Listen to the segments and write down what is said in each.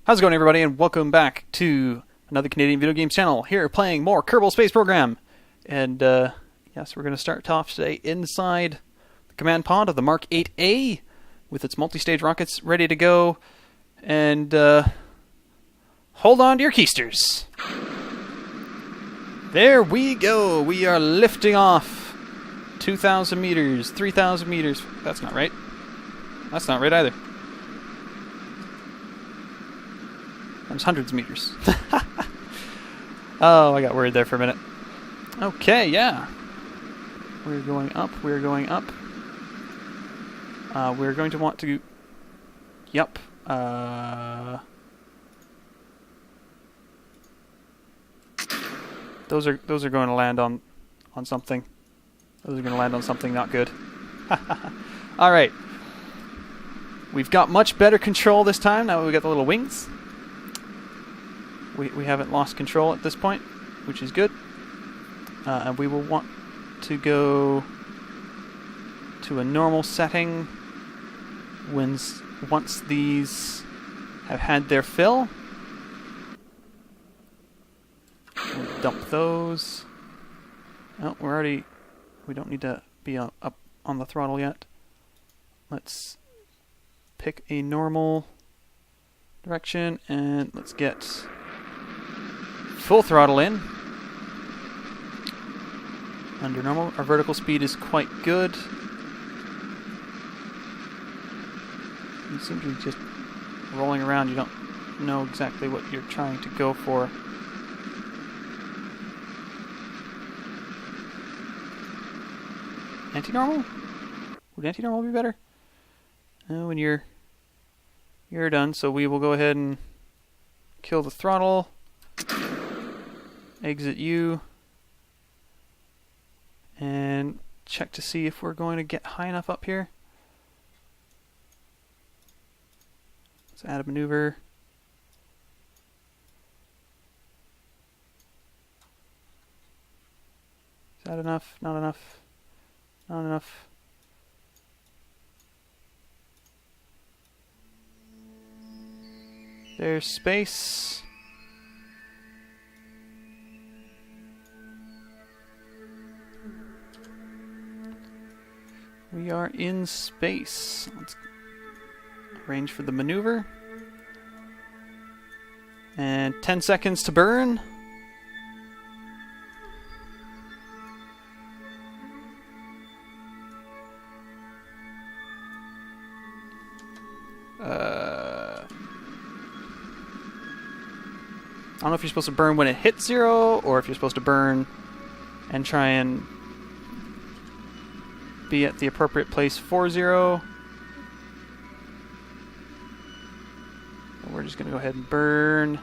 How's it going, everybody, and welcome back to another Canadian video games channel. Here playing more Kerbal Space Program. And yes, we're going to start off today inside the command pod of the Mark 8A with its multi-stage rockets ready to go. And hold on to your keisters. There we go. We are lifting off 2,000 meters, 3,000 meters. That's not right. That's not right either. There's hundreds of meters. Oh, I got worried there for a minute. Okay, yeah. We're going up, we're going up. We're going to want to... Yep. Those are going to land on something. Those are going to land on something not good. Alright. We've got much better control this time, now that we've got the little wings. We haven't lost control at this point, which is good. And we will want to go to a normal setting once these have had their fill. We'll dump those. Oh, we don't need to be up on the throttle yet. Let's pick a normal direction and let's get full throttle in. Under normal. Our vertical speed is quite good. You seem to be just rolling around. You don't know exactly what you're trying to go for. Anti-normal? Would anti-normal be better? When you're done, so we will go ahead and kill the throttle. Exit U. And check to see if we're going to get high enough up here. Let's add a maneuver. Is that enough? Not enough. Not enough. There's space. We are in space. Let's arrange for the maneuver. And 10 seconds to burn. I don't know if you're supposed to burn when it hits 0, or if you're supposed to burn and try and be at the appropriate place for 0. We're just going to go ahead and burn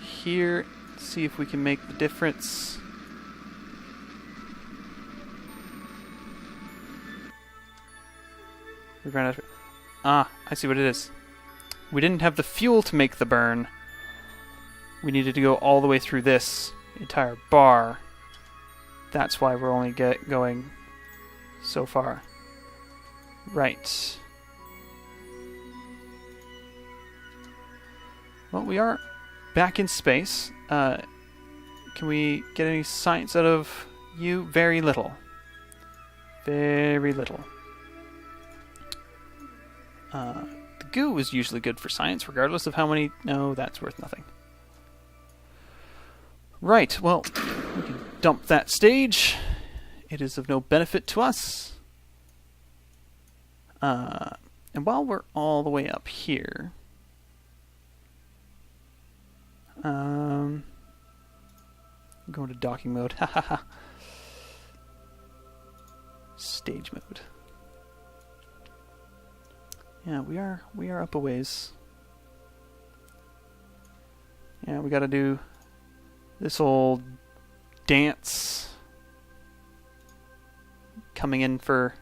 here. See if we can make the difference. We're going to... Ah, I see what it is. We didn't have the fuel to make the burn. We needed to go all the way through this entire bar. That's why we're only going so far. Right. Well, we are back in space. Can we get any science out of you? Very little. Very little. The goo is usually good for science, regardless of how many... No, that's worth nothing. Right, well, we can dump that stage. It is of no benefit to us. And while we're all the way up here... I'm going to docking mode. Stage mode. Yeah, we are up a ways. Yeah, we gotta do this old dance. Coming in for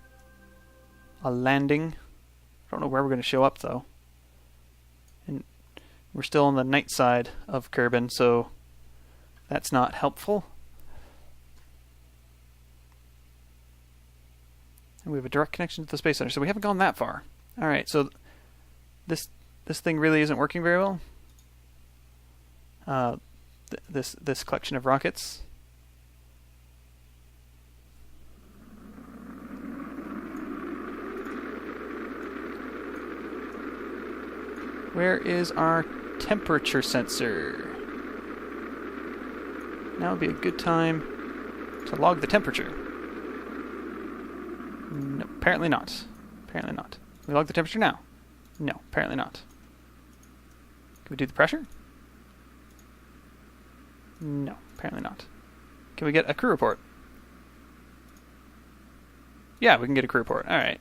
a landing. I don't know where we're gonna show up though. And we're still on the night side of Kerbin, so that's not helpful. And we have a direct connection to the Space Center, so we haven't gone that far. Alright, so this thing really isn't working very well. This collection of rockets. Where is our temperature sensor? Now would be a good time to log the temperature. No, apparently not. Apparently not. Can we log the temperature now? No, apparently not. Can we do the pressure? No, apparently not. Can we get a crew report? Yeah, we can get a crew report. Alright.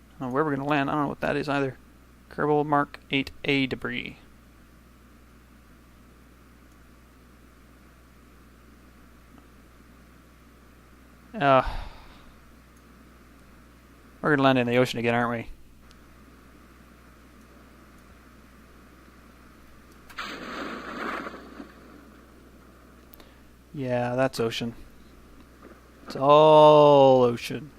I don't know where we're going to land. I don't know what that is either. Kerbal Mark 8A debris. We're going to land in the ocean again, aren't we? Yeah, that's ocean. It's all ocean.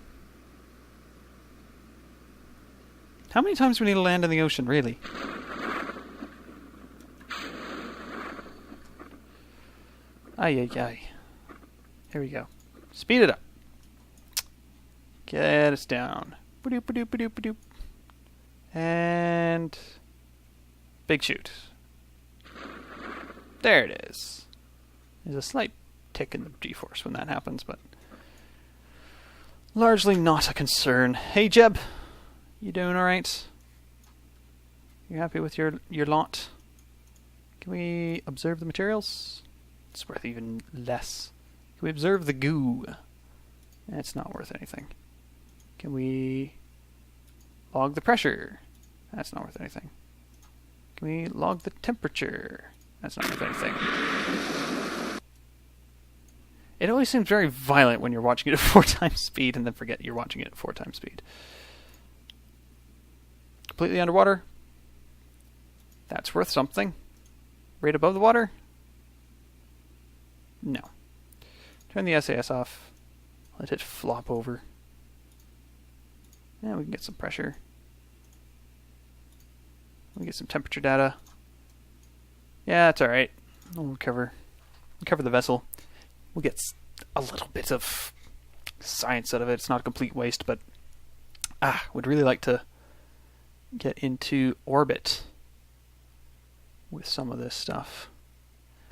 How many times do we need to land in the ocean, really? Ay, ay, ay. Here we go. Speed it up. Get us down. Ba-doop, ba-doop, ba-doop, ba-doop. And... big shoot. There it is. There's a slight tick in the G-force when that happens, but... largely not a concern. Hey, Jeb. You doing alright? You happy with your lot? Can we observe the materials? It's worth even less. Can we observe the goo? It's not worth anything. Can we log the pressure? That's not worth anything. Can we log the temperature? That's not worth anything. It always seems very violent when you're watching it at 4 times speed and then forget you're watching it at 4 times speed. Completely underwater. That's worth something. Right above the water? No. Turn the SAS off. Let it flop over. Yeah, we can get some pressure. We get some temperature data. Yeah, it's alright. We'll recover the vessel. We'll get a little bit of science out of it. It's not a complete waste, but would really like to get into orbit with some of this stuff.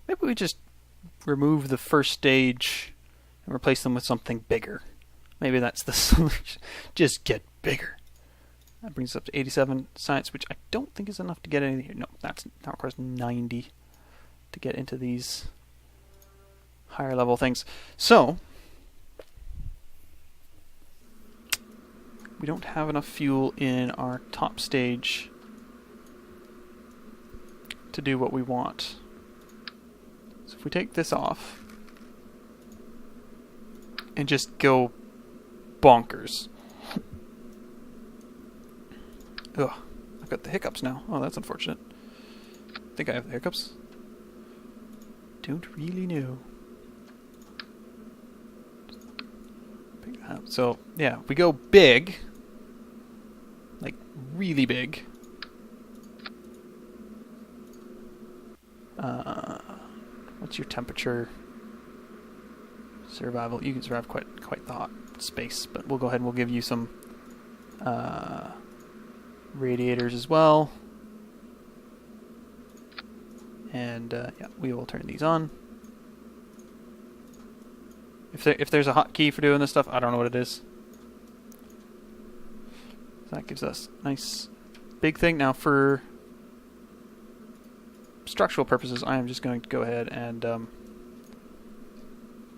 Maybe we just remove the first stage and replace them with something bigger. Maybe that's the solution. Just get bigger. That brings us up to 87 science, which I don't think is enough to get in here. No, that requires 90 to get into these higher level things. So, we don't have enough fuel in our top stage to do what we want. So if we take this off and just go bonkers. Ugh, I've got the hiccups now. Oh, that's unfortunate. I think I have the hiccups. Don't really know. Pick that up. So, yeah, we go big. Like, really big. What's your temperature? Survival. You can survive quite the hot space, but we'll go ahead and we'll give you some radiators as well. And yeah, we will turn these on. If there's a hotkey for doing this stuff, I don't know what it is. So that gives us a nice big thing. Now for structural purposes, I am just going to go ahead and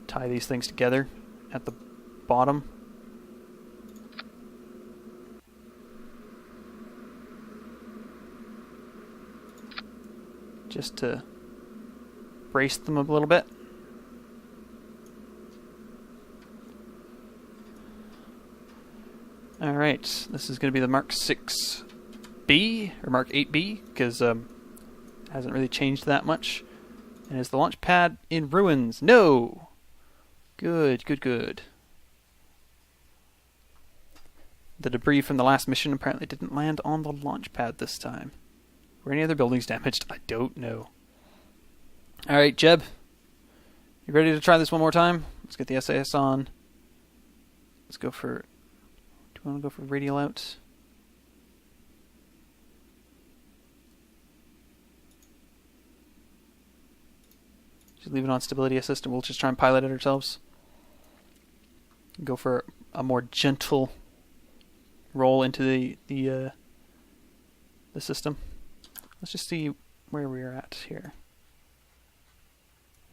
tie these things together at the bottom. Just to brace them a little bit. Alright, this is going to be the Mark 6B, or Mark 8B, because it hasn't really changed that much. And is the launch pad in ruins? No! Good, good, good. The debris from the last mission apparently didn't land on the launch pad this time. Were any other buildings damaged? I don't know. Alright, Jeb. You ready to try this one more time? Let's get the SAS on. Let's go for... Do you want to go for radial out? Just leave it on stability assist and we'll just try and pilot it ourselves. Go for a more gentle roll into the system. Let's just see where we're at here.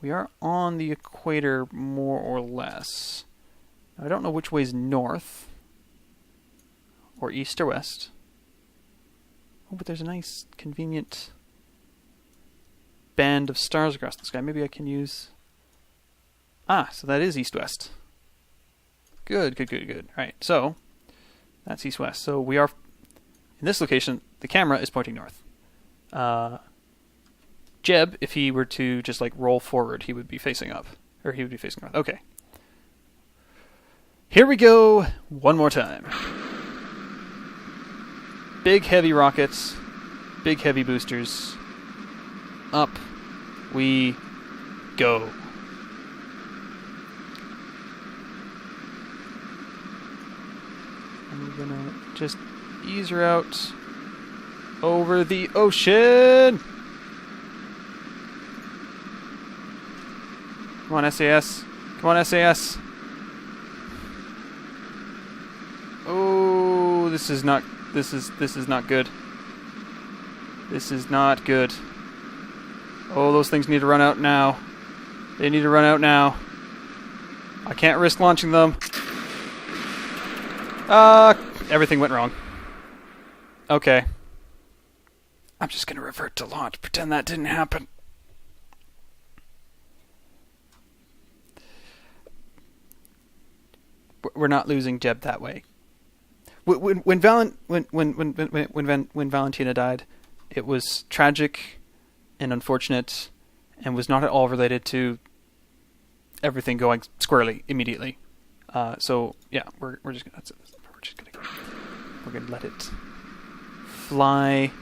We are on the equator more or less. Now, I don't know which way is north or east or west. Oh, but there's a nice convenient band of stars across the sky. Maybe I can use... Ah, so that is east-west. Good, good, good, good. Alright, so that's east-west. So we are... In this location, the camera is pointing north. Jeb, if he were to just like roll forward, he would be facing up. Or he would be facing north. Okay. Here we go one more time. Big heavy rockets. Big heavy boosters. Up we go. And we're gonna just ease her out over the ocean. Come on, SAS. Come on, SAS. Oh, this is not good. This is not good. Oh, those things need to run out now. They need to run out now. I can't risk launching them. Everything went wrong. Okay. I'm just gonna revert to launch. Pretend that didn't happen. We're not losing Jeb that way. When Valentina died, it was tragic and unfortunate, and was not at all related to everything going squarely immediately. So yeah, we're just gonna let it fly.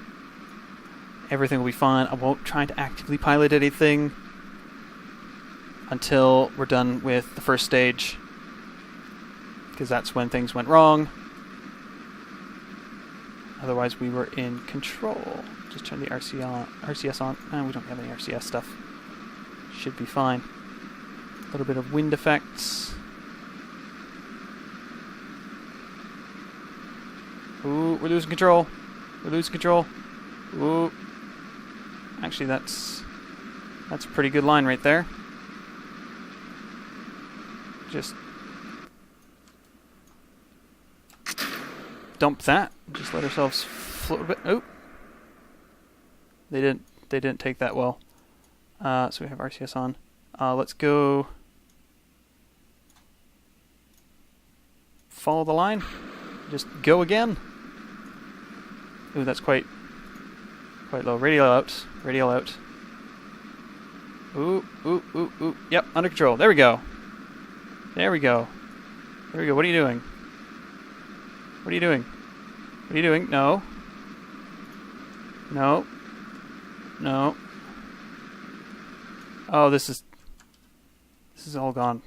Everything will be fine. I won't try to actively pilot anything until we're done with the first stage, because that's when things went wrong. Otherwise, we were in control. Just turn the RCS on. We don't have any RCS stuff. Should be fine. A little bit of wind effects. Ooh, we're losing control. We're losing control. Ooh. Actually, that's a pretty good line right there. Just dump that. Just let ourselves float a bit. Oh, they didn't take that well. So we have RCS on. Let's go. Follow the line. Just go again. Ooh, that's quite low. Radial out. Radial out. Ooh, ooh, ooh, ooh. Yep, under control. There we go. There we go. There we go. What are you doing? What are you doing? What are you doing? No. No. No. Oh, this is all gone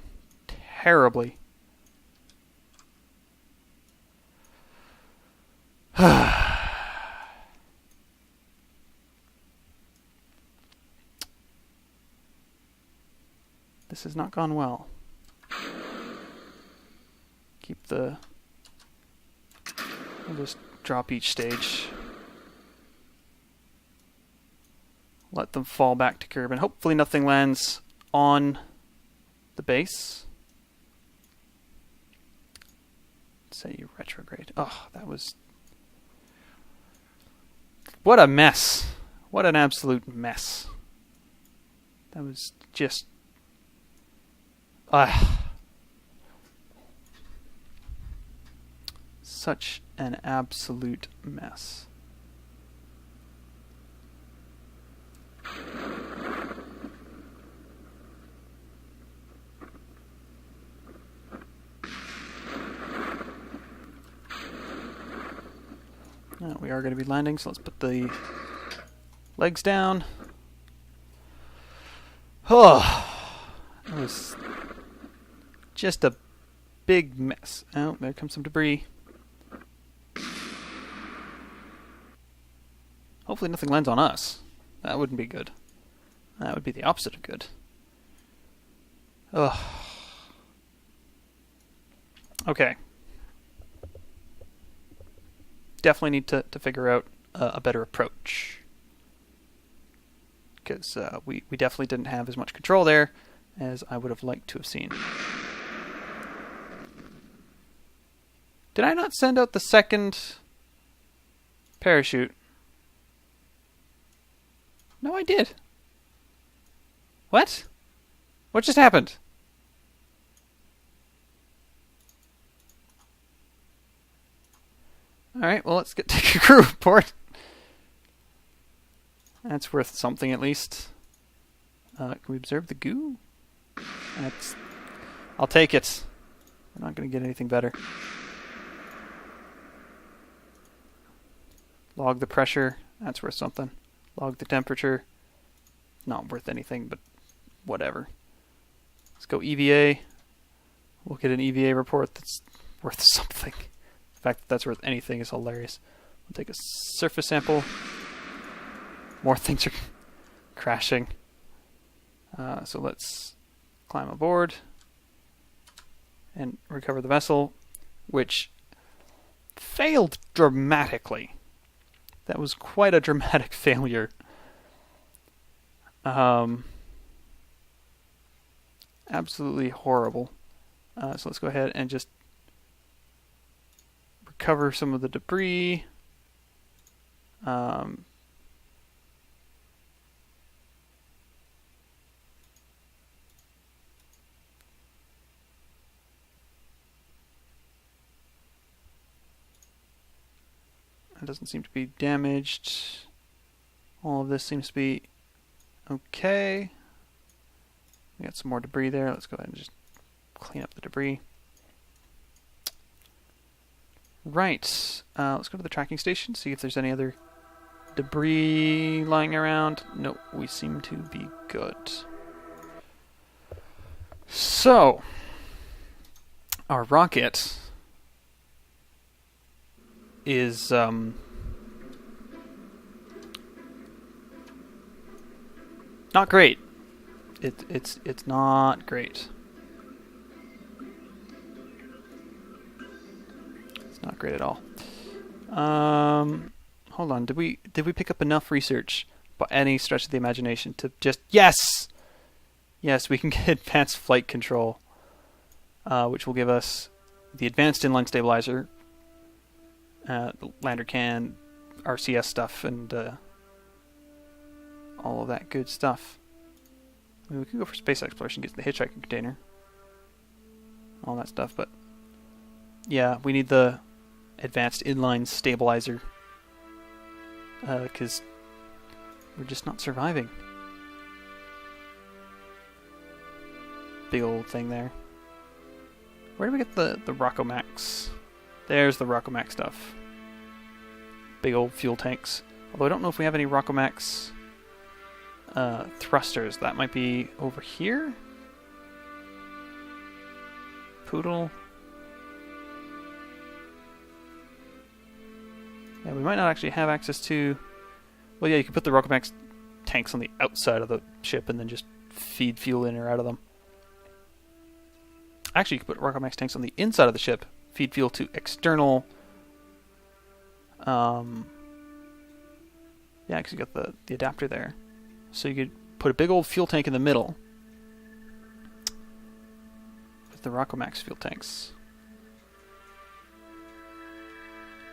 terribly. This has not gone well. Keep the... We'll just drop each stage. Let them fall back to Kerbin. Hopefully nothing lands on the base. Say you retrograde. Oh, that was... What a mess. What an absolute mess. That was just... Such an absolute mess. We are going to be landing, so let's put the legs down. Oh, it was just a big mess. Oh, there comes some debris. Hopefully nothing lands on us. That wouldn't be good. That would be the opposite of good. Ugh. Okay. Definitely need to figure out a better approach. Because we definitely didn't have as much control there as I would have liked to have seen. Did I not send out the second parachute? No, I did. What? What just happened? Alright, well, let's take a crew report. That's worth something, at least. Can we observe the goo? I'll take it. We're not going to get anything better. Log the pressure. That's worth something. Log the temperature. Not worth anything, but whatever. Let's go EVA. We'll get an EVA report that's worth something. The fact that that's worth anything is hilarious. We'll take a surface sample. More things are crashing. So let's climb aboard and recover the vessel, which failed dramatically. That was quite a dramatic failure. Absolutely horrible. So let's go ahead and just recover some of the debris. It doesn't seem to be damaged. All of this seems to be okay. We got some more debris there. Let's go ahead and just clean up the debris. Right. Let's go to the tracking station, see if there's any other debris lying around. Nope, we seem to be good. So, our rocket is not great. It's not great. It's not great at all. Hold on. Did we pick up enough research by any stretch of the imagination to just yes, we can get advanced flight control, which will give us the advanced inline stabilizer, the lander can, RCS stuff, and all of that good stuff. I mean, we can go for space exploration, get the hitchhiking container, all that stuff, but yeah, we need the advanced inline stabilizer because we're just not surviving. Big old thing there. Where do we get the Rockomax? There's the Rockomax stuff. Big old fuel tanks. Although I don't know if we have any Rockomax thrusters. That might be over here. Poodle. Yeah, we might not actually have access to... Well, yeah, you can put the Rockomax tanks on the outside of the ship and then just feed fuel in or out of them. Actually, you can put Rockomax tanks on the inside of the ship, feed fuel to external... yeah, because you got the adapter there. So you could put a big old fuel tank in the middle with the Rockomax fuel tanks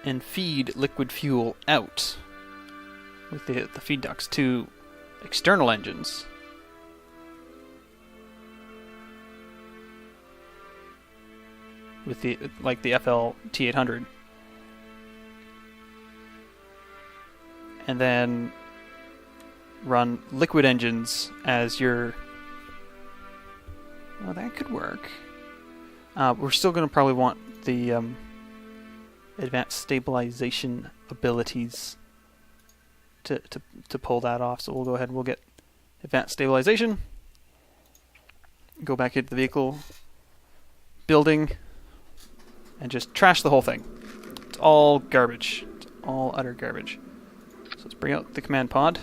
and feed liquid fuel out with the feed ducts to external engines. With the FL T800. And then run liquid engines as your... Well, that could work. We're still going to probably want the advanced stabilization abilities to pull that off. So we'll go ahead and we'll get advanced stabilization. Go back into the vehicle building and just trash the whole thing. It's all garbage. It's all utter garbage. So let's bring out the command pod.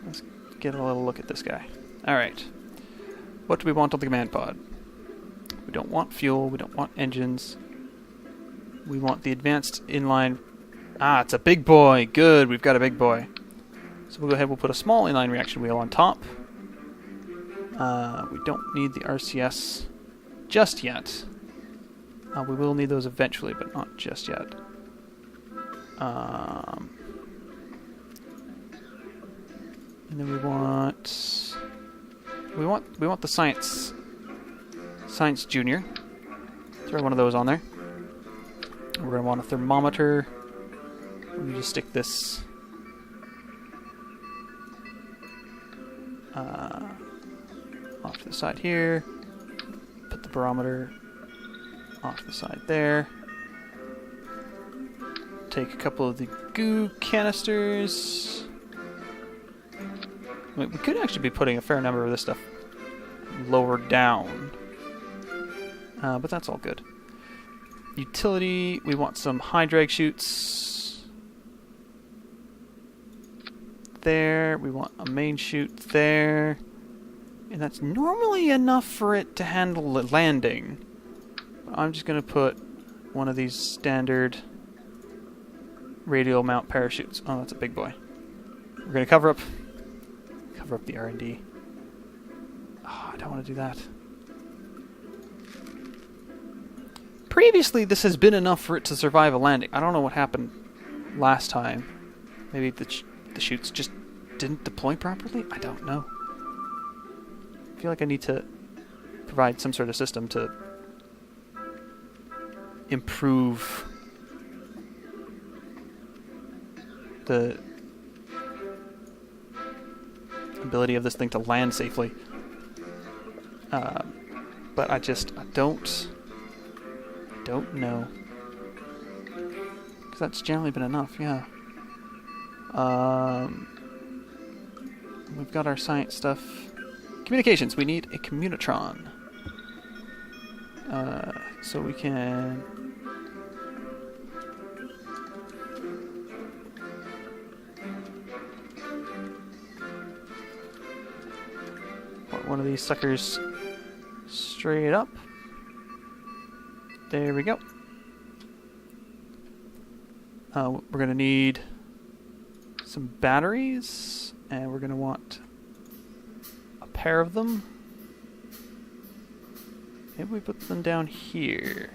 Let's get a little look at this guy. Alright. What do we want on the command pod? We don't want fuel. We don't want engines. We want the advanced inline... Ah, it's a big boy. Good, we've got a big boy. So we'll go ahead, we'll put a small inline reaction wheel on top. We don't need the RCS just yet. We will need those eventually, but not just yet. And then we want the Science Junior. Throw one of those on there. We're gonna want a thermometer. We just stick this off to the side here. Put the barometer off to the side there. Take a couple of the goo canisters. We could actually be putting a fair number of this stuff lower down. But that's all good. Utility, we want some high drag chutes. There, we want a main chute there. And that's normally enough for it to handle the landing. I'm just going to put one of these standard radial mount parachutes. Oh, that's a big boy. We're going to cover up the R&D. Oh, I don't want to do that. Previously, this has been enough for it to survive a landing. I don't know what happened last time. Maybe the chutes just didn't deploy properly? I don't know. I feel like I need to provide some sort of system to improve the ability of this thing to land safely. But I don't know. Because that's generally been enough, yeah. We've got our science stuff. Communications, we need a communitron. So we can... put one of these suckers straight up. There we go. We're going to need some batteries, and we're going to want a pair of them. Maybe we put them down here.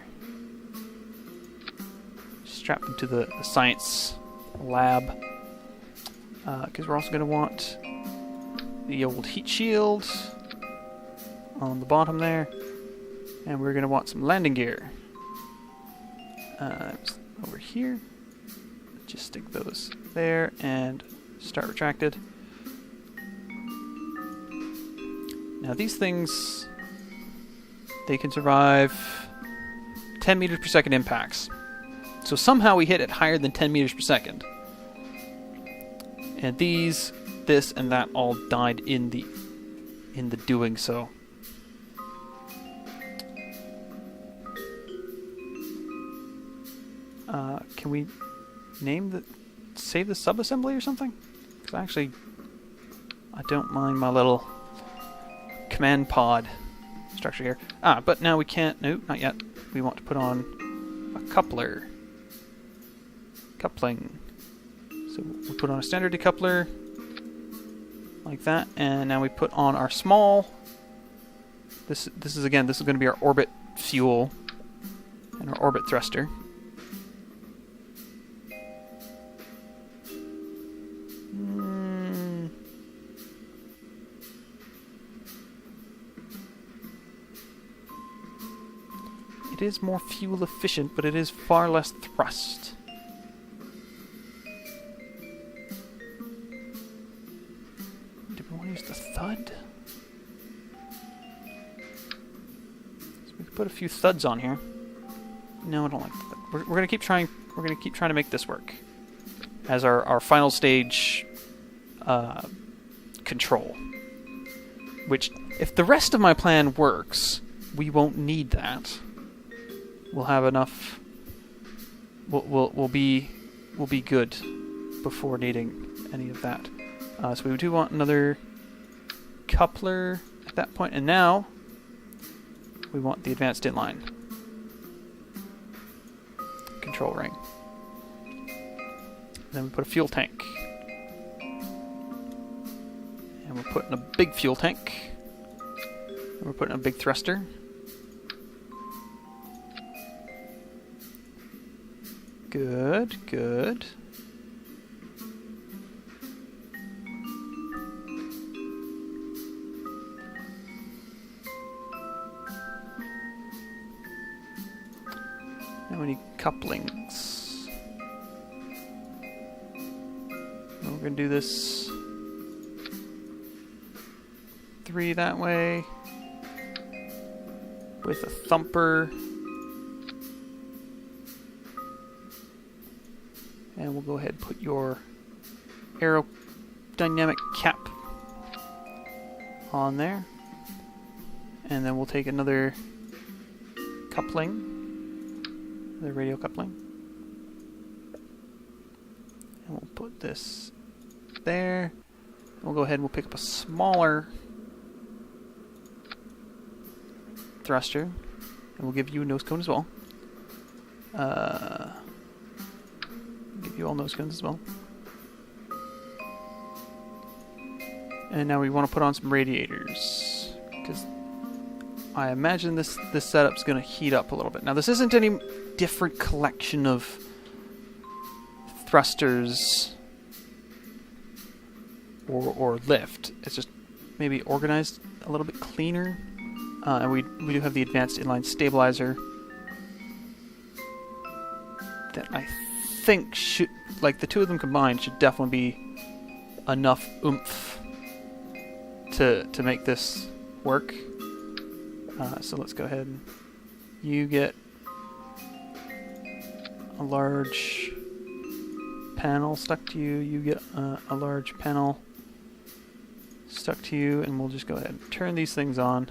Strap them to the science lab. Because we're also going to want the old heat shield on the bottom there. And we're going to want some landing gear. Over here. Just stick those there and start retracted. Now these things, they can survive 10 meters per second impacts. So somehow we hit it higher than 10 meters per second. And these, this, and that all died in the doing so. Can we save the sub-assembly or something? Because actually, I don't mind my little command pod structure here. But now we can't. No, not yet. We want to put on a coupling. So we put on a standard decoupler like that, and now we put on our small. This is going to be our orbit fuel and our orbit thruster. It is more fuel efficient, but it is far less thrust. Do we want to use the thud? put a few thuds on here. No, I don't like that. We're gonna keep trying. We're gonna keep trying to make this work as our final stage control. Which, if the rest of my plan works, we won't need that. We'll have enough. We'll be good before needing any of that. So we do want another coupler at that point, and now we want the advanced inline control ring. Then we put a fuel tank, and we're putting a big fuel tank, and we're putting a big thruster. Good, good. Now we need couplings. And we're going to do this 3 that way with a thumper. And we'll go ahead and put your aerodynamic cap on there. And then we'll take another coupling, the radial coupling. And we'll put this there. And we'll go ahead and we'll pick up a smaller thruster. And we'll give you a nose cone as well. Give you all nose cones as well. And now we want to put on some radiators, because I imagine this setup's going to heat up a little bit. Now this isn't any different collection of thrusters or lift. It's just maybe organized a little bit cleaner. And we do have the advanced inline stabilizer that I think should, like, the two of them combined should definitely be enough oomph to make this work. So let's go ahead and you get a large panel stuck to you, you get a large panel stuck to you, and we'll just go ahead and turn these things on.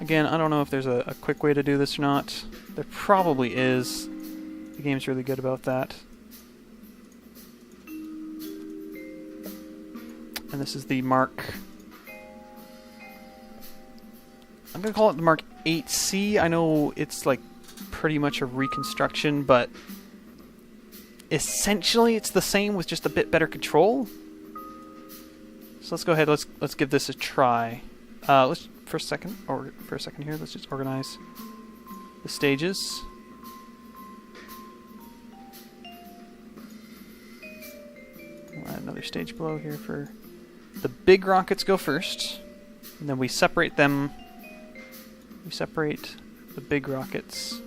Again, I don't know if there's a quick way to do this or not. There probably is. The game's really good about that. And this is the Mark... I'm going to call it the Mark 8C. I know it's like pretty much a reconstruction, but essentially it's the same with just a bit better control. So let's go ahead, let's give this a try. Let's for a second here, let's just organize the stages. We'll add another stage below here for the big rockets. Go first, and then we separate them. We separate the big rockets.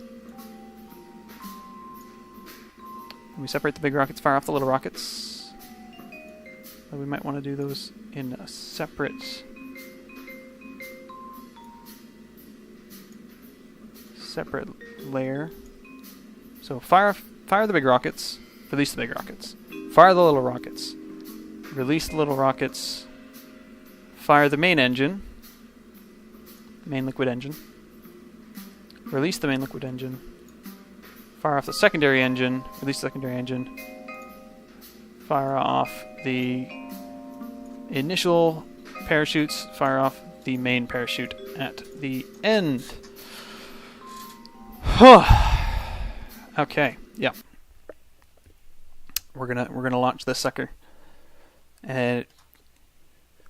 And we separate the big rockets, fire off the little rockets. So we might want to do those in a separate layer. So fire the big rockets, release the big rockets. Fire the little rockets, release the little rockets. Fire the main engine, main liquid engine. Release the main liquid engine. Fire off the secondary engine, release the secondary engine. Fire off the initial parachutes, fire off the main parachute at the end. Okay, yeah. We're gonna launch this sucker. And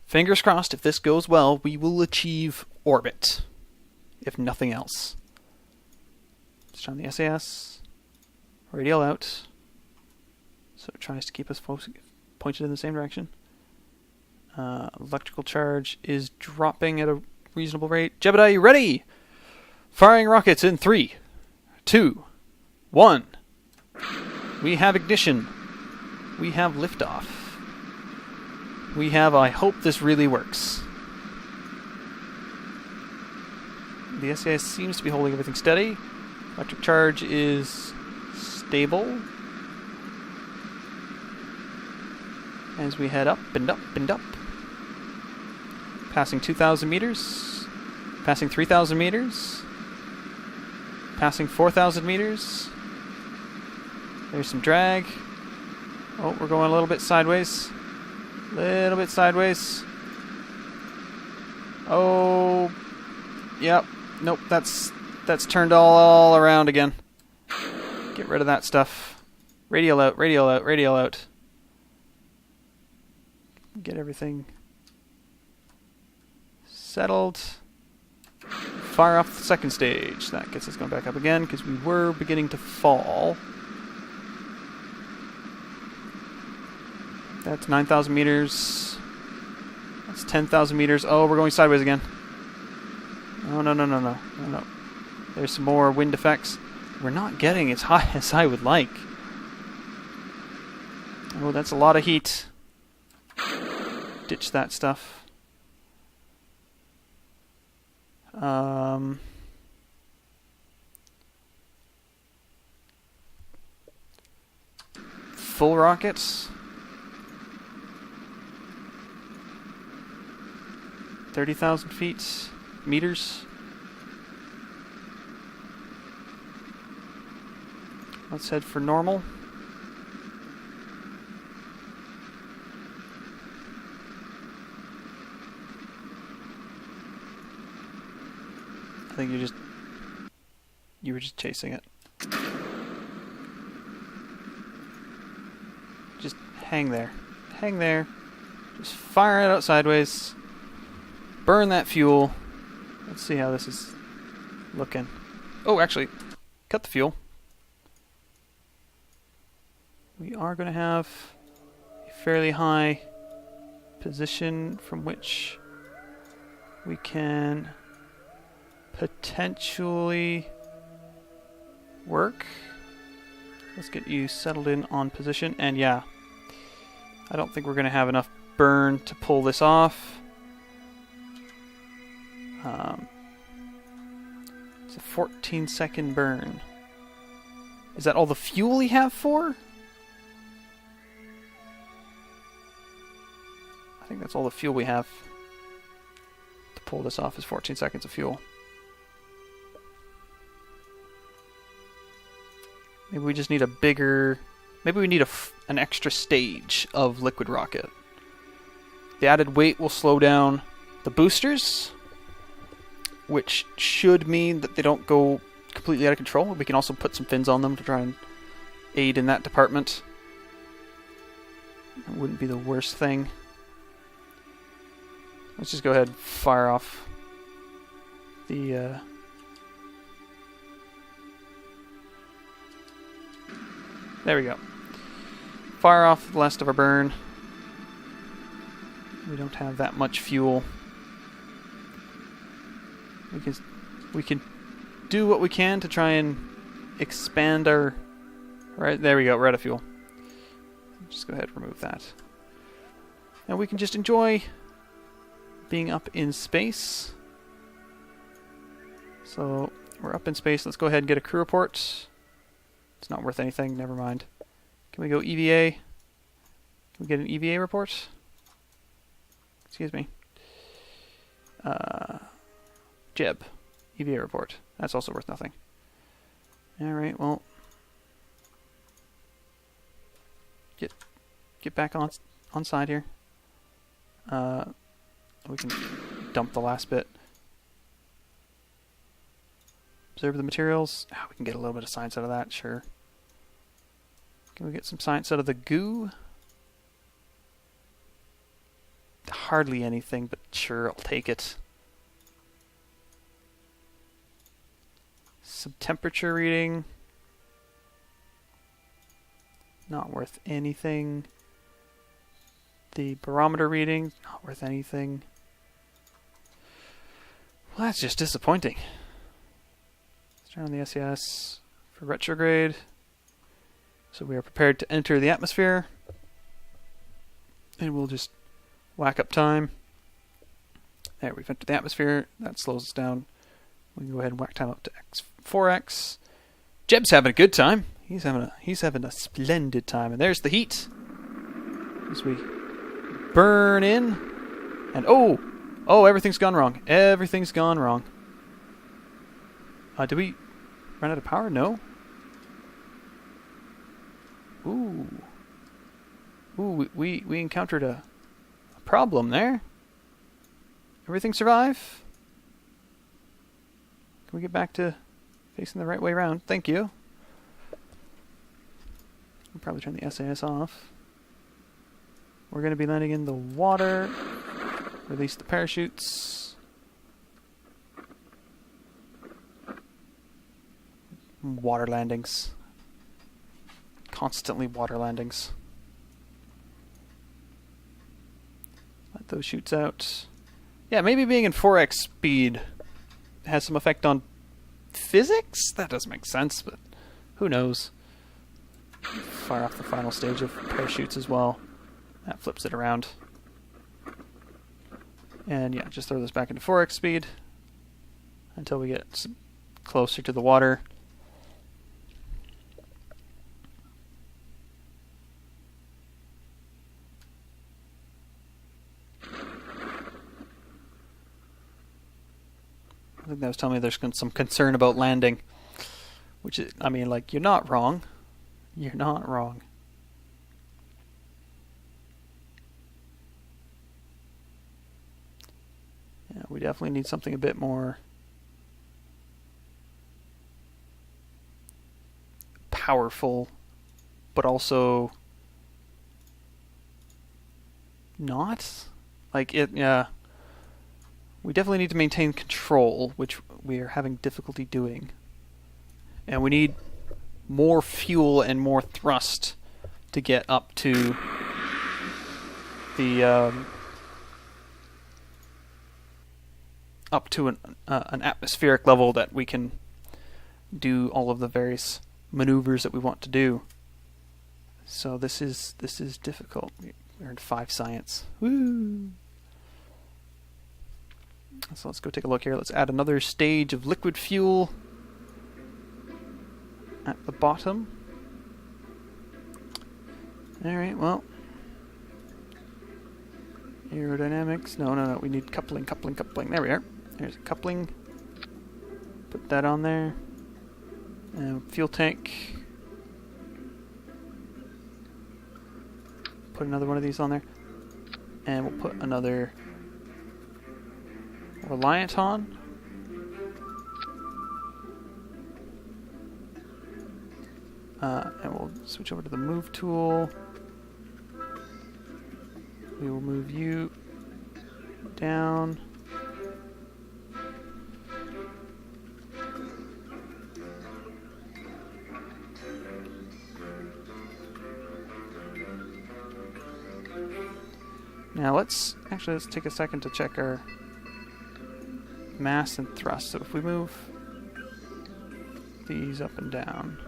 fingers crossed, if this goes well, we will achieve orbit. If nothing else. Let's turn the SAS. Radial out. So it tries to keep us pointed in the same direction. Electrical charge is dropping at a reasonable rate. Jebediah, ready! Firing rockets in 3, 2, 1. We have ignition. We have liftoff. We have, I hope this really works. The SAS seems to be holding everything steady. Electric charge is stable. As we head up and up and up. Passing 2,000 meters. Passing 3,000 meters. Passing 4,000 meters. There's some drag. Oh, we're going a little bit sideways. Little bit sideways. Oh, yep. Nope, that's turned all around again. Get rid of that stuff. Radial out, radial out, radial out. Get everything settled. Fire off the second stage. That gets us going back up again because we were beginning to fall. That's 9,000 meters. That's 10,000 meters. Oh, we're going sideways again. Oh, no, no, no, no, no, no. There's some more wind effects. We're not getting as high as I would like. Oh, that's a lot of heat. Ditch that stuff. Full rockets. 30,000 feet, meters. Let's head for normal. I think you were just chasing it. Just hang there. Hang there. Just fire it out sideways. Burn that fuel. Let's see how this is looking. Oh, actually, cut the fuel. We are going to have a fairly high position from which we can potentially work. Let's get you settled in on position. And yeah, I don't think we're going to have enough burn to pull this off. It's a 14-second burn. Is that all the fuel we have for? I think that's all the fuel we have to pull this off is 14 seconds of fuel. Maybe we just need a bigger... Maybe we need an extra stage of liquid rocket. The added weight will slow down the boosters, which should mean that they don't go completely out of control. We can also put some fins on them to try and aid in that department. It wouldn't be the worst thing. Let's just go ahead and fire off the... There we go. Fire off the last of our burn. We don't have that much fuel. We can do what we can to try and expand our... Right, there we go, we're out of fuel. Just go ahead and remove that. Now we can just enjoy being up in space. So, we're up in space. Let's go ahead and get a crew report. It's not worth anything, never mind. Can we go EVA? Can we get an EVA report? Excuse me. Jeb. EVA report. That's also worth nothing. Alright, well. Get back on side here. We can dump the last bit. Observe the materials. We can get a little bit of science out of that, sure. Can we get some science out of the goo? Hardly anything, but sure, I'll take it. Some temperature reading. Not worth anything. The barometer reading. Not worth anything. Well, that's just disappointing. Let's turn on the SES for retrograde. So we are prepared to enter the atmosphere. And we'll just whack up time. There, we've entered the atmosphere. That slows us down We can go ahead and whack time up to 4x. Jeb's having a good time. He's having a splendid time. And there's the heat. As we burn in. And oh, everything's gone wrong. Everything's gone wrong. Did we run out of power? No. Ooh, we encountered a problem there. Everything survive? Can we get back to facing the right way around? Thank you. We'll probably turn the SAS off. We're going to be landing in the water. Release the parachutes. Water landings. Constantly water landings. Let those chutes out. Yeah, maybe being in 4x speed has some effect on physics? That doesn't make sense, but who knows. Fire off the final stage of parachutes as well. That flips it around. And yeah, just throw this back into 4x speed until we get closer to the water. I think that was telling me there's some concern about landing. Which is, I mean, like, you're not wrong. You're not wrong. Yeah, we definitely need something a bit more powerful, but also not. Like, it, yeah. We definitely need to maintain control, which we are having difficulty doing. And we need more fuel and more thrust to get up to the an atmospheric level that we can do all of the various maneuvers that we want to do. So this is difficult. We earned 5 science. Woo! So let's go take a look here. Let's add another stage of liquid fuel at the bottom. Alright, well. Aerodynamics. No. We need coupling. There we are. There's a coupling. Put that on there. Fuel tank. Put another one of these on there. And we'll put another Reliant on. And we'll switch over to the move tool. We will move you down. Now let's take a second to check our mass and thrust. So if we move these up and down.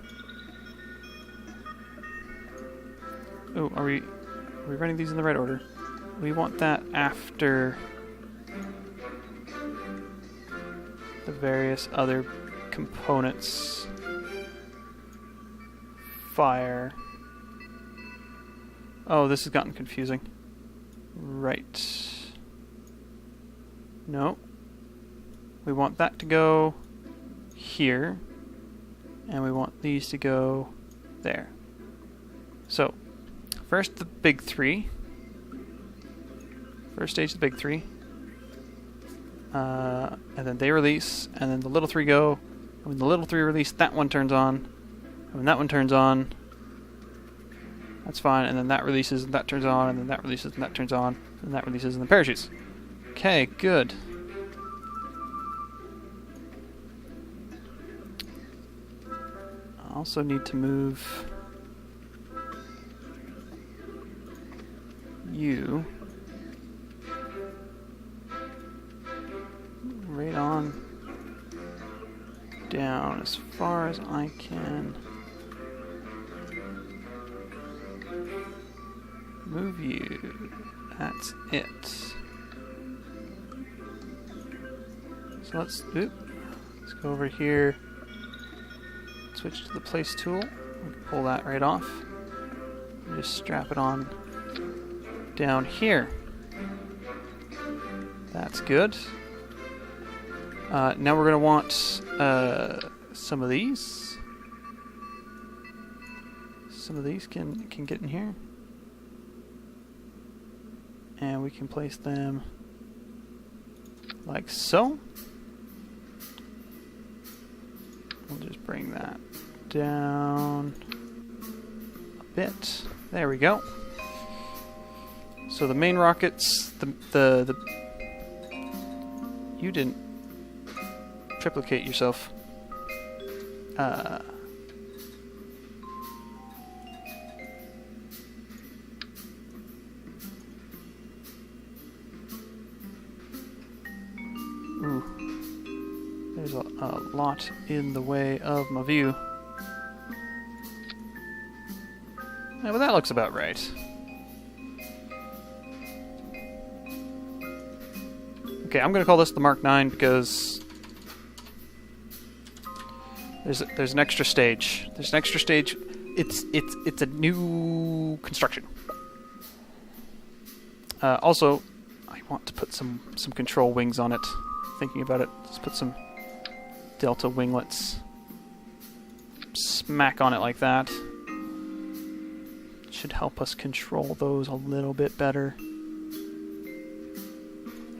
Oh, are we running these in the right order? We want that after the various other components fire. Oh, this has gotten confusing. Right. No. We want that to go here, and we want these to go there. So, first the big 3. First stage, the big 3. And then they release, and then the little 3 go. And when the little 3 release, that one turns on. And when that one turns on, that's fine. And then that releases, and that turns on, and then that releases, and that turns on, and that releases, and then parachutes. Okay, good. I also need to move you right on down as far as I can. Move you. That's it. So let's Let's go over here. Switch to the place tool. We can pull that right off. And just strap it on down here. That's good. Now we're going to want some of these. Some of these can get in here. And we can place them like so. We'll just bring that down a bit. There we go. So the main rockets, the you didn't triplicate yourself. Ooh. There's a lot in the way of my view. Yeah, but that looks about right. Okay, I'm going to call this the Mark 9 because there's an extra stage. There's an extra stage. It's a new construction. Also, I want to put some control wings on it. Thinking about it, let's put some delta winglets. Smack on it like that. Should help us control those a little bit better.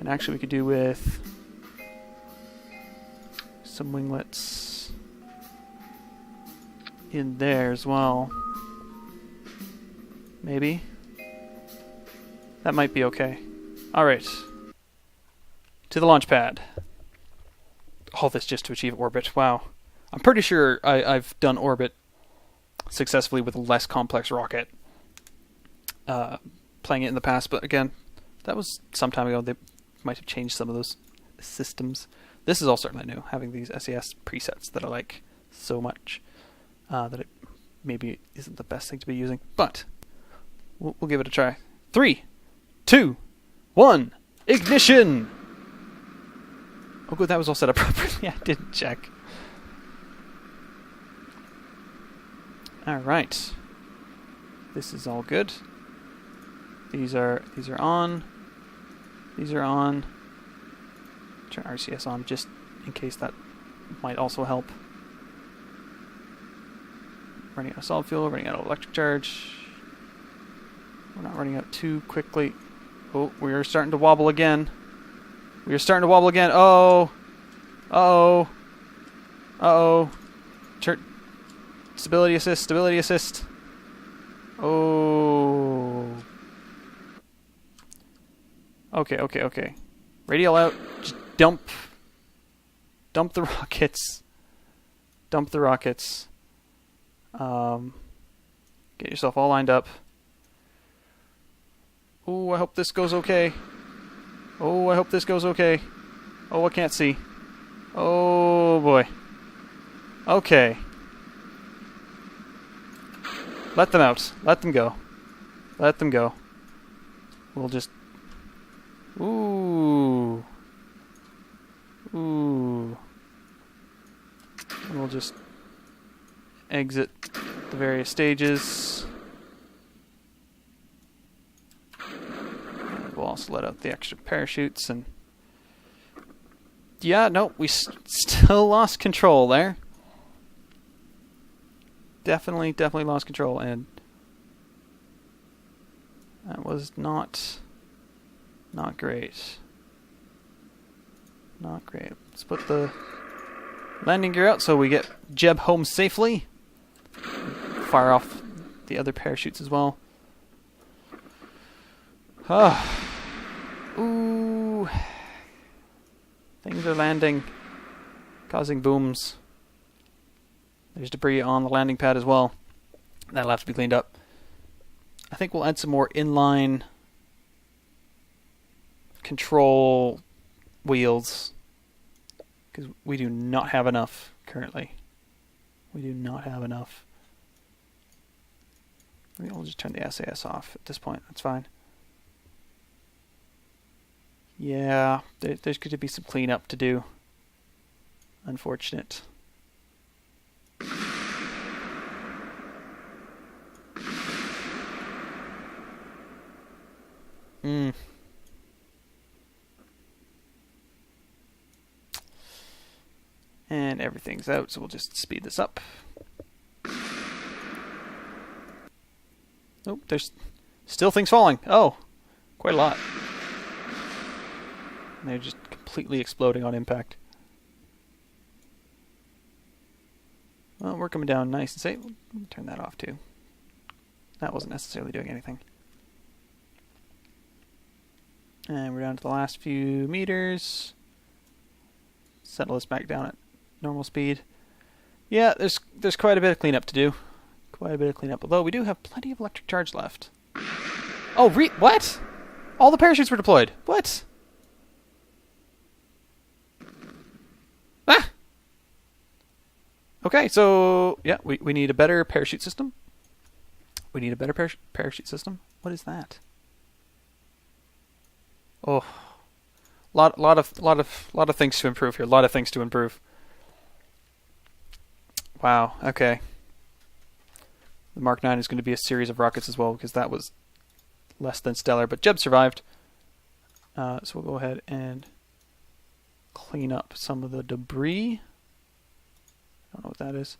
And actually we could do with some winglets in there as well. Maybe. That might be okay. Alright. To the launch pad. All this just to achieve orbit. Wow. I'm pretty sure I've done orbit successfully with a less complex rocket. Playing it in the past, but again, that was some time ago. They might have changed some of those systems. This is all certainly new, having these SAS presets that I like so much that it maybe isn't the best thing to be using, but we'll give it a try. 3, 2, 1, ignition! Oh good, that was all set up properly. I didn't check. Alright. This is all good. These are on. These are on. Turn RCS on just in case that might also help. Running out of solid fuel, running out of electric charge. We're not running out too quickly. Oh, we are starting to wobble again. We are starting to wobble again. Oh. Uh-oh. Uh-oh. Stability assist, stability assist. Oh. Okay. Radial out. Just dump the rockets. Dump the rockets. Get yourself all lined up. Oh, I hope this goes okay. Oh, I hope this goes okay. Oh, I can't see. Oh, boy. Okay. Let them out. Let them go. Let them go. We'll just... Ooh. Ooh. And we'll just exit the various stages. And we'll also let out the extra parachutes and... Yeah, no, we still lost control there. Definitely lost control, and that was not great. Not great. Let's put the landing gear out so we get Jeb home safely. Fire off the other parachutes as well. Ooh. Things are landing, causing booms. There's debris on the landing pad as well. That'll have to be cleaned up. I think we'll add some more inline control wheels, because we do not have enough currently. We do not have enough. We'll just turn the SAS off at this point. That's fine. Yeah, there's going to be some cleanup to do. Unfortunate. And everything's out, so we'll just speed this up. Oh, there's still things falling. Oh, quite a lot. And they're just completely exploding on impact. Well, we're coming down nice and safe. We'll turn that off too. That wasn't necessarily doing anything. And we're down to the last few meters. Settle us back down at normal speed. Yeah, there's quite a bit of cleanup to do. Quite a bit of cleanup. Although we do have plenty of electric charge left. Oh, what? All the parachutes were deployed. What? Ah! Okay, so yeah, we need a better parachute system. We need a better parachute system. What is that? Oh, lot of things to improve here. A lot of things to improve. Wow. Okay. The Mark 9 is going to be a series of rockets as well, because that was less than stellar. But Jeb survived. So we'll go ahead and clean up some of the debris. I don't know what that is.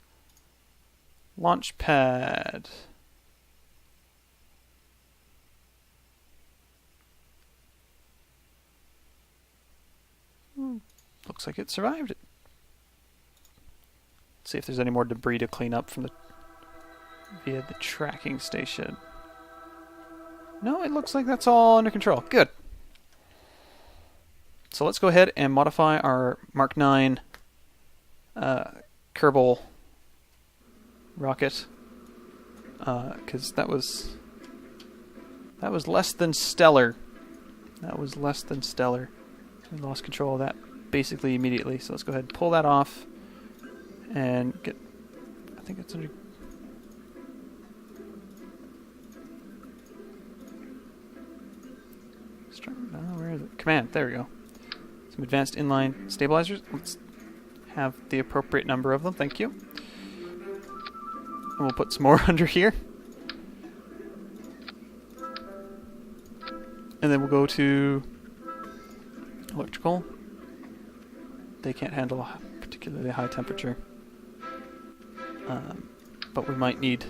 Launch pad. Looks like it survived it. Let's see if there's any more debris to clean up from via the tracking station. No, it looks like that's all under control. Good. So let's go ahead and modify our Mark 9 Kerbal rocket, because that was less than stellar. That was less than stellar. We lost control of that basically immediately. So let's go ahead and pull that off and get. I think it's under. Where is it? Command. There we go. Some advanced inline stabilizers. Let's have the appropriate number of them. Thank you. And we'll put some more under here. And then we'll go to electrical. They can't handle a particularly high temperature. But we might need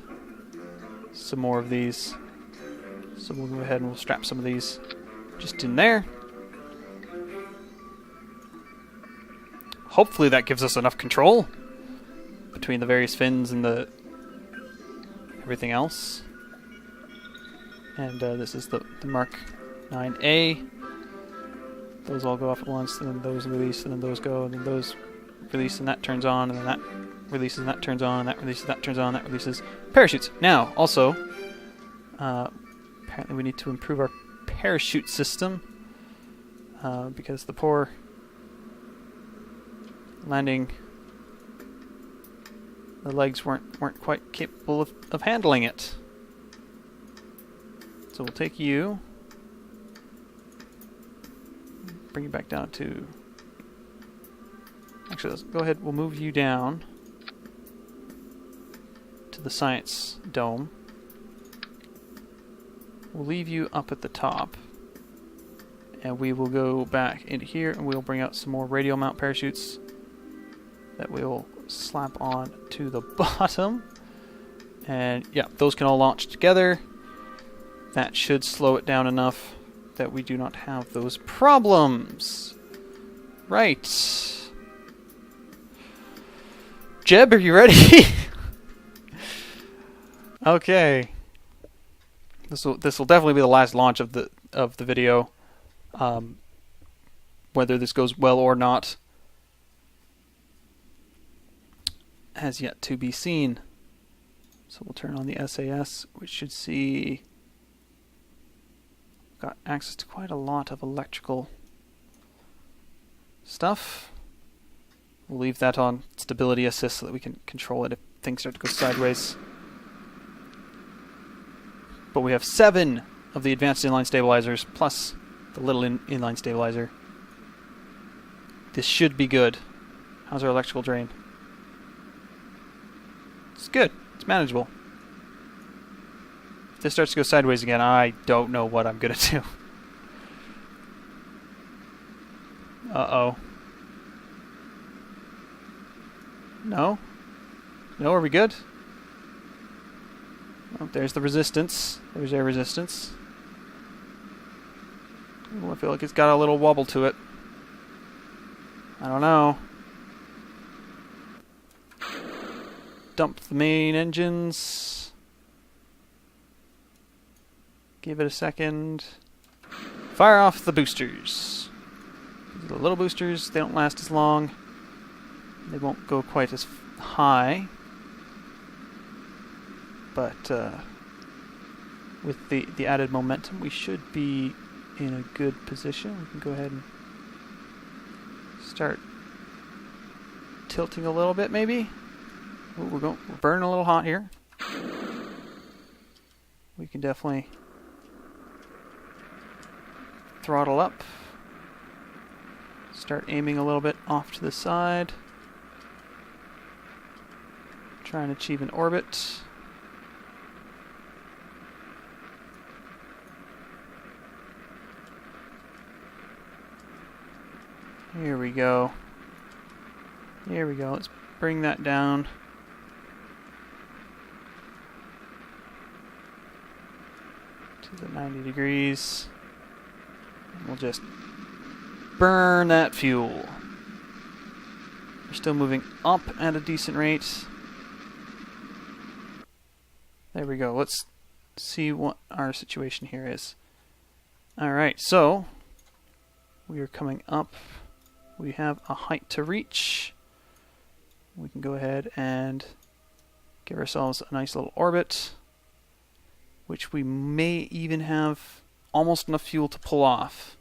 some more of these. So we'll go ahead and we'll strap some of these just in there. Hopefully that gives us enough control between the various fins and the everything else. And this is the Mark 9A. Those all go off at once, and then those release, and then those go, and then those release, and that turns on, and then that releases, and that turns on, and that releases, that turns on, that releases. Parachutes. Now, also, apparently we need to improve our parachute system, because the poor landing, the legs weren't quite capable of handling it. So we'll take you, bring you back down to. Actually, let's go ahead. We'll move you down to the science dome. We'll leave you up at the top, and we will go back into here, and we'll bring out some more radial mount parachutes that we'll slap on to the bottom. And yeah, those can all launch together. That should slow it down enough that we do not have those problems. Right. Jeb, are you ready? Okay. This will definitely be the last launch of the video. Whether this goes well or not has yet to be seen. So we'll turn on the SAS, which should see got access to quite a lot of electrical stuff. We'll leave that on stability assist so that we can control it if things start to go sideways. But we have 7 of the advanced inline stabilizers plus the little inline stabilizer. This should be good. How's our electrical drain? It's good. It's manageable. If this starts to go sideways again, I don't know what I'm going to do. Uh-oh. No? No, are we good? Oh, there's the resistance. There's air resistance. Ooh, I feel like it's got a little wobble to it. I don't know. Dump the main engines. Give it a second. Fire off the boosters. The little boosters, they don't last as long. They won't go quite as high. But with the added momentum, we should be in a good position. We can go ahead and start tilting a little bit, maybe. Ooh, we're burning a little hot here. We can definitely throttle up. Start aiming a little bit off to the side. Try and achieve an orbit. Here we go. Here we go. Let's bring that down. To the 90 degrees. And we'll just burn that fuel. We're still moving up at a decent rate. There we go. Let's see what our situation here is. Alright, so we are coming up. We have a height to reach. We can go ahead and give ourselves a nice little orbit, which we may even have almost enough fuel to pull off.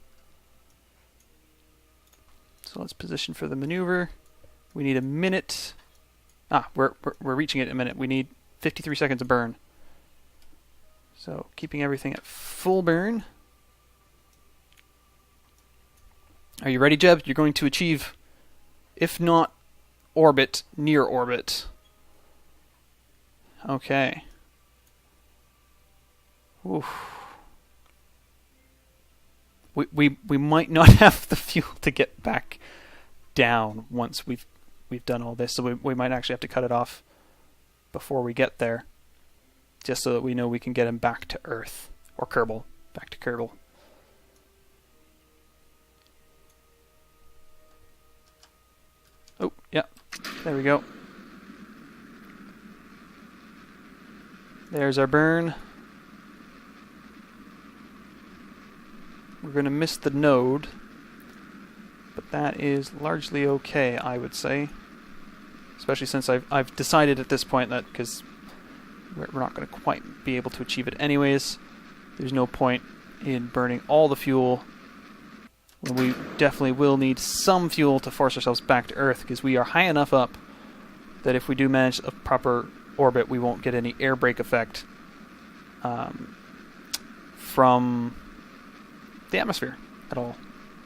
So let's position for the maneuver. We need a minute. We're reaching it in a minute. We need 53 seconds of burn. So keeping everything at full burn. Are you ready, Jeb? You're going to achieve, if not orbit, near orbit. Okay. Oof. We might not have the fuel to get back down once we've done all this, so we might actually have to cut it off before we get there, just so that we know we can get him back to Earth, or Kerbal, back to Kerbal. Oh, yeah, there we go. There's our burn. We're going to miss the node, but that is largely okay, I would say. Especially since I've decided at this point that, because we're not going to quite be able to achieve it anyways, there's no point in burning all the fuel when we definitely will need some fuel to force ourselves back to Earth, because we are high enough up that if we do manage a proper orbit, we won't get any air brake effect from the atmosphere at all.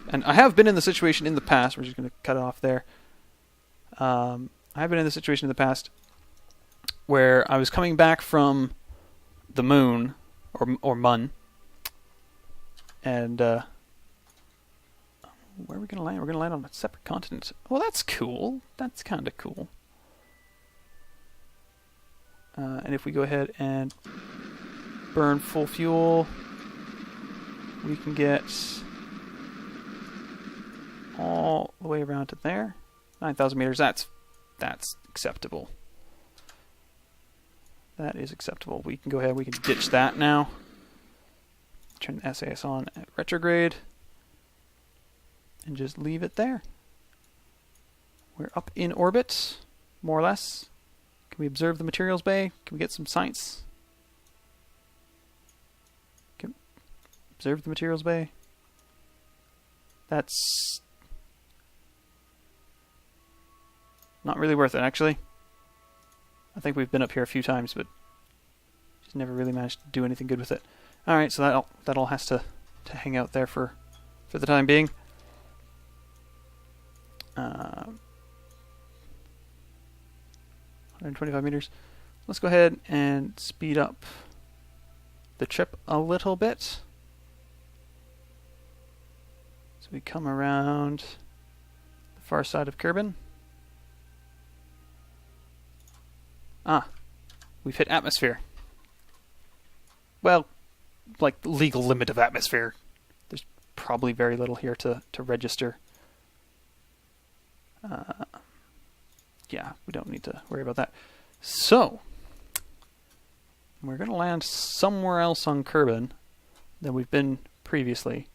And I have been in the situation in the past, we're just going to cut it off there. I have been in the situation in the past where I was coming back from the moon, or Mun, and where are we going to land? We're going to land on a separate continent. Well, that's cool. That's kind of cool. And if we go ahead and burn full fuel, we can get all the way around to there. 9,000 meters. That's acceptable. That is acceptable. We can go ahead. We can ditch that now. Turn the SAS on at retrograde. And just leave it there. We're up in orbit, more or less. Can we observe the materials bay? Can we get some science? Can observe the materials bay? That's not really worth it, actually. I think we've been up here a few times, but just never really managed to do anything good with it. Alright, so that all has to hang out there for the time being. 125 meters. Let's go ahead and speed up the trip a little bit. So we come around the far side of Kerbin. We've hit atmosphere. Well, like the legal limit of atmosphere. There's probably very little here to register. Yeah, we don't need to worry about that. So, we're going to land somewhere else on Kerbin than we've been previously.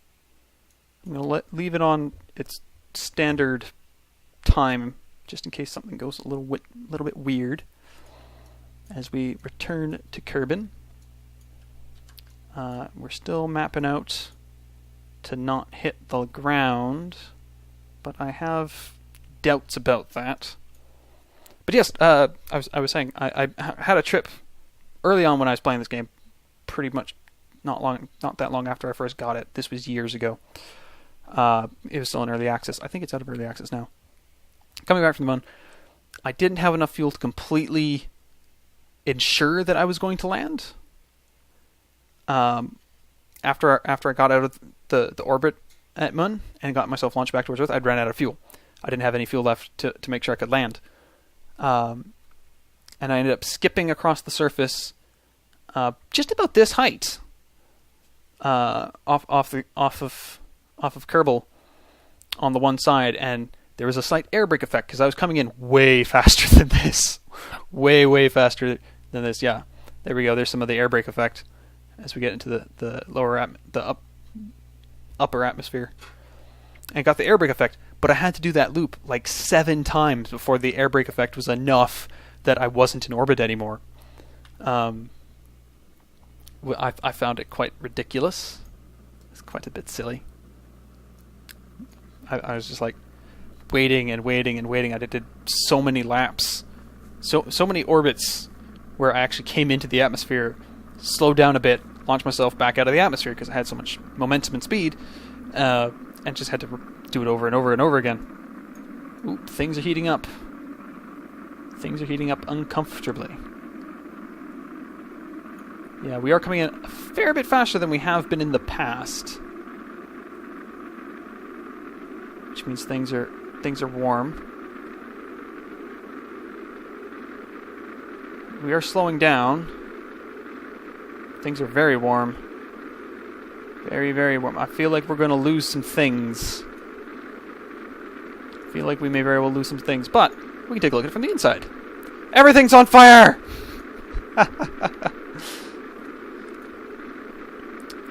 I'm going to leave it on its standard time, just in case something goes a little bit weird. As we return to Kerbin, we're still mapping out to not hit the ground, but I have doubts about that. But yes, I was saying I had a trip early on when I was playing this game, pretty much not that long after I first got it. This was years ago. It was still in early access. I think it's out of early access now. Coming back from the moon, I didn't have enough fuel to completely ensure that I was going to land. After I got out of the orbit at Moon and got myself launched back towards Earth, I'd ran out of fuel. I didn't have any fuel left to make sure I could land. And I ended up skipping across the surface just about this height off of Kerbal on the one side, and there was a slight air brake effect because I was coming in way faster than this. way faster than this. Yeah, there we go. There's some of the air brake effect as we get into the upper atmosphere. And I got the air brake effect, but I had to do that loop like 7 times before the air brake effect was enough that I wasn't in orbit anymore. I found it quite ridiculous. It's quite a bit silly. I was just like waiting and waiting and waiting. I did so many laps, so many orbits where I actually came into the atmosphere, slowed down a bit, launched myself back out of the atmosphere because I had so much momentum and speed, and just had to do it over and over and over again. Oop, things are heating up. Things are heating up uncomfortably. Yeah, we are coming in a fair bit faster than we have been in the past, which means things are warm. We are slowing down. Things are very warm. Very, very warm. I feel like we're going to lose some things. I feel like we may very well lose some things, but we can take a look at it from the inside. Everything's on fire!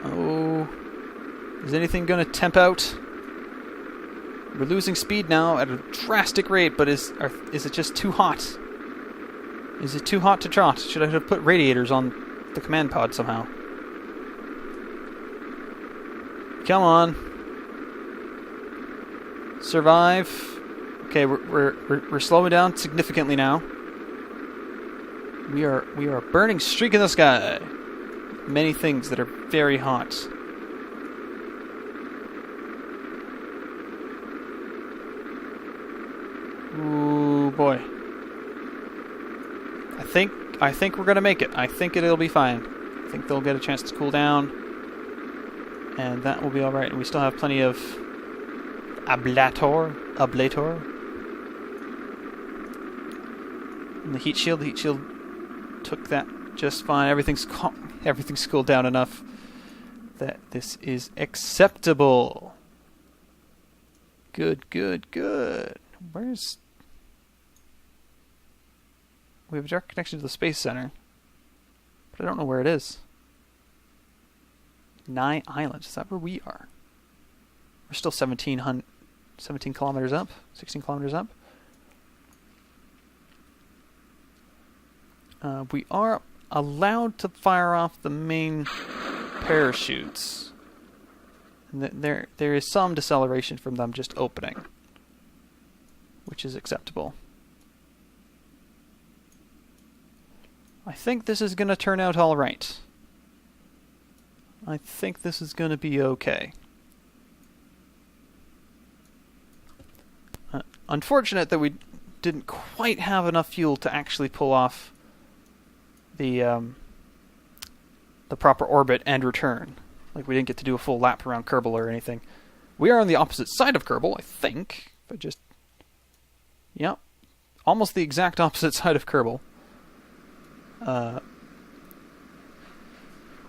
Oh. Is anything going to temp out? We're losing speed now at a drastic rate, but is it just too hot? Is it too hot to trot? Should I have put radiators on the command pod somehow? Come on. Survive. Okay, we're slowing down significantly now. We are burning streak in the sky. Many things that are very hot. Ooh boy. I think we're gonna make it. I think it'll be fine. I think they'll get a chance to cool down, and that will be all right. And we still have plenty of ablator. And the heat shield took that just fine. Everything's cooled down enough that this is acceptable. Good. We have a direct connection to the space center, but I don't know where it is. Nye Island. Is that where we are? We're still 17 kilometers up. 16 kilometers up. We are allowed to fire off the main parachutes. And there is some deceleration from them just opening, which is acceptable. I think this is going to turn out all right. I think this is going to be okay. Unfortunate that we didn't quite have enough fuel to actually pull off the proper orbit and return. Like, we didn't get to do a full lap around Kerbal or anything. We are on the opposite side of Kerbal, I think. But just... Yep. Almost the exact opposite side of Kerbal.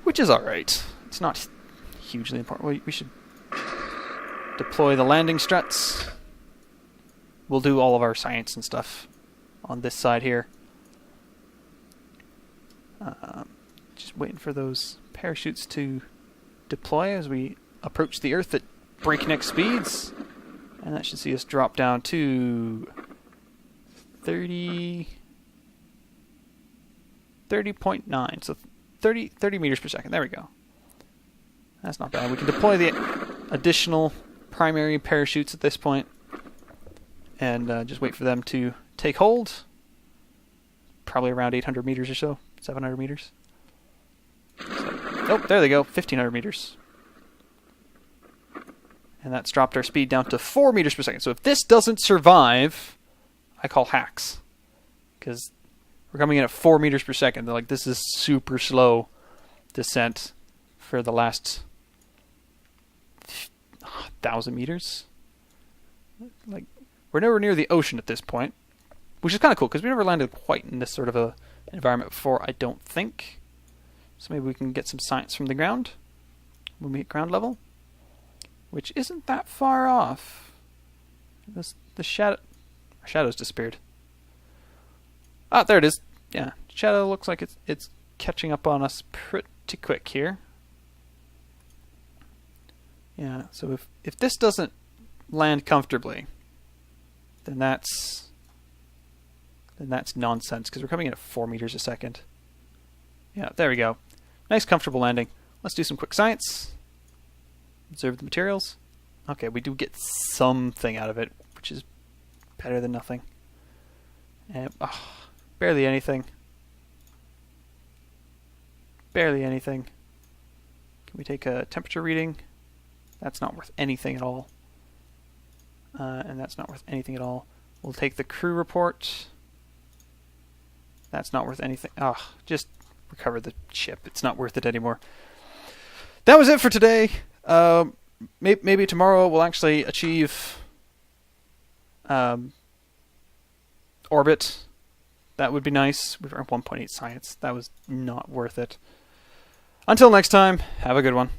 Which is alright. It's not hugely important. We should deploy the landing struts. We'll do all of our science and stuff on this side here. Just waiting for those parachutes to deploy as we approach the Earth at breakneck speeds. And that should see us drop down to 30.9. So 30 meters per second. There we go. That's not bad. We can deploy the additional primary parachutes at this point. And just wait for them to take hold. Probably around 800 meters or so. 700 meters. Oh, there they go. 1,500 meters. And that's dropped our speed down to 4 meters per second. So if this doesn't survive, I call hacks. Because we're coming in at 4 meters per second. They're like, this is super slow descent for the last 1,000 meters. Like, we're nowhere near the ocean at this point. Which is kind of cool, because we never landed quite in this sort of a environment before, I don't think. So maybe we can get some science from the ground when we hit ground level. Which isn't that far off. The shadow's disappeared. Ah, there it is. Yeah, shadow looks like it's catching up on us pretty quick here. Yeah, so if this doesn't land comfortably, then that's nonsense, because we're coming in at 4 meters a second. Yeah, there we go. Nice comfortable landing. Let's do some quick science. Observe the materials. Okay, we do get something out of it, which is better than nothing. And, barely anything. Barely anything. Can we take a temperature reading? That's not worth anything at all. And that's not worth anything at all. We'll take the crew report. That's not worth anything. Just recover the ship. It's not worth it anymore. That was it for today. Maybe tomorrow we'll actually achieve orbit. That would be nice. We've earned 1.8 science. That was not worth it. Until next time, have a good one.